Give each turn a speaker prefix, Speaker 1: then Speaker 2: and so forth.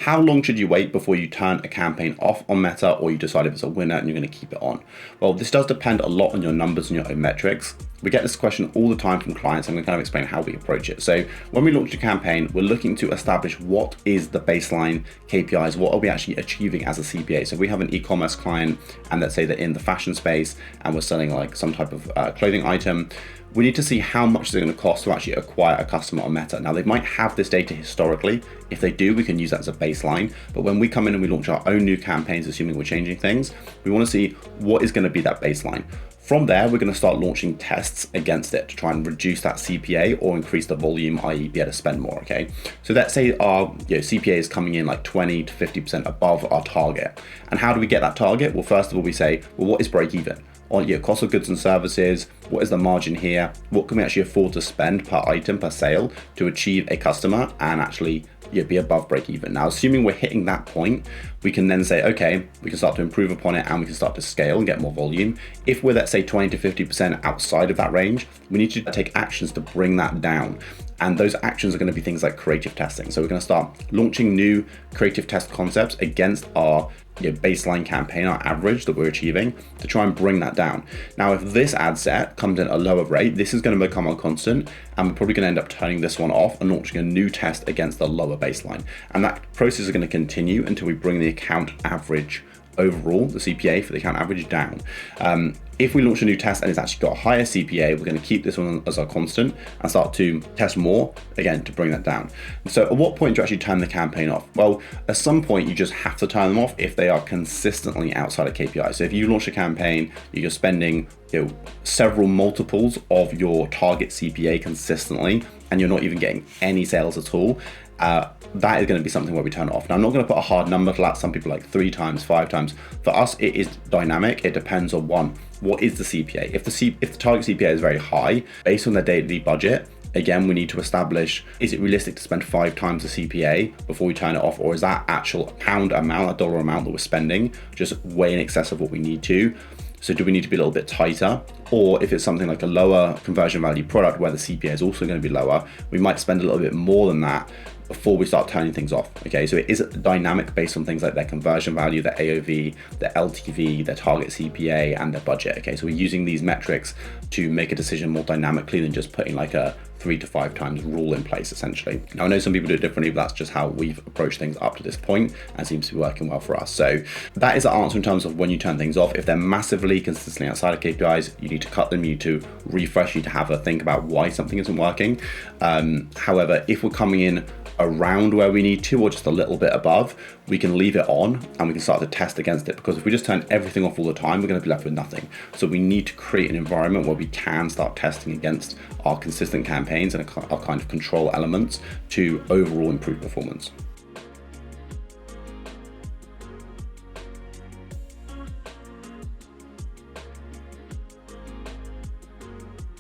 Speaker 1: How long should you wait before you turn a campaign off on Meta, or you decide if it's a winner and you're going to keep it on? Well, this does depend a lot on your numbers and your own metrics. We get this question all the time from clients. I'm going to kind of explain how we approach it. So when we launch a campaign, we're looking to establish what is the baseline KPIs, what are we actually achieving as a CPA. So if we have an e-commerce client and let's say they're in the fashion space and we're selling like some type of clothing item, we need to see how much it's going to cost to actually acquire a customer on Meta. Now, they might have this data historically. If they do, we can use that as a baseline. But when we come in and we launch our own new campaigns, assuming we're changing things, we want to see what is going to be that baseline. From there, we're going to start launching tests against it to try and reduce that CPA or increase the volume, i.e. be able to spend more, okay? So let's say our CPA is coming in like 20 to 50% above our target. And how do we get that target? Well, first of all, we say, well, what is break even? On your cost of goods and services, what is the margin here? What can we actually afford to spend per item, per sale to achieve a customer and actually be above break even? Now, assuming we're hitting that point, we can then say, okay, we can start to improve upon it and we can start to scale and get more volume. If we're, let's say, 20 to 50% outside of that range, we need to take actions to bring that down. And those actions are going to be things like creative testing. So we're going to start launching new creative test concepts against our baseline campaign, our average that we're achieving, to try and bring that down. Now, if this ad set comes in at a lower rate, this is going to become our constant, and we're probably going to end up turning this one off and launching a new test against the lower baseline. And that process is going to continue until we bring the account average overall, the CPA for the account average, down. If we launch a new test and it's actually got a higher CPA, we're going to keep this one as our constant and start to test more, again, to bring that down. So at what point do you actually turn the campaign off? Well, at some point you just have to turn them off if they are consistently outside of KPI. So if you launch a campaign, you're spending several multiples of your target CPA consistently, and you're not even getting any sales at all, that is going to be something where we turn it off. Now, I'm not going to put a hard number to that. Some people like 3 times, 5 times. For us, it is dynamic. It depends on what is the CPA. If the target CPA is very high, based on their daily budget, again, we need to establish, is it realistic to spend 5 times the CPA before we turn it off? Or is that actual pound amount, that dollar amount that we're spending, just way in excess of what we need to? So do we need to be a little bit tighter? Or if it's something like a lower conversion value product where the CPA is also going to be lower, we might spend a little bit more than that before we start turning things off. Okay, so it is dynamic based on things like their conversion value, their AOV, their LTV, their target CPA, and their budget. Okay, so we're using these metrics to make a decision more dynamically than just putting like a 3 to 5 times rule in place, essentially. Now, I know some people do it differently, but that's just how we've approached things up to this point and seems to be working well for us. So that is the answer in terms of when you turn things off. If they're massively consistently outside of KPIs, you need to cut them, you need to refresh, you need to have a think about why something isn't working. However, if we're coming in around where we need to, or just a little bit above, we can leave it on and we can start to test against it, because if we just turn everything off all the time, we're going to be left with nothing. So we need to create an environment where we can start testing against our consistent campaigns and our kind of control elements to overall improve performance.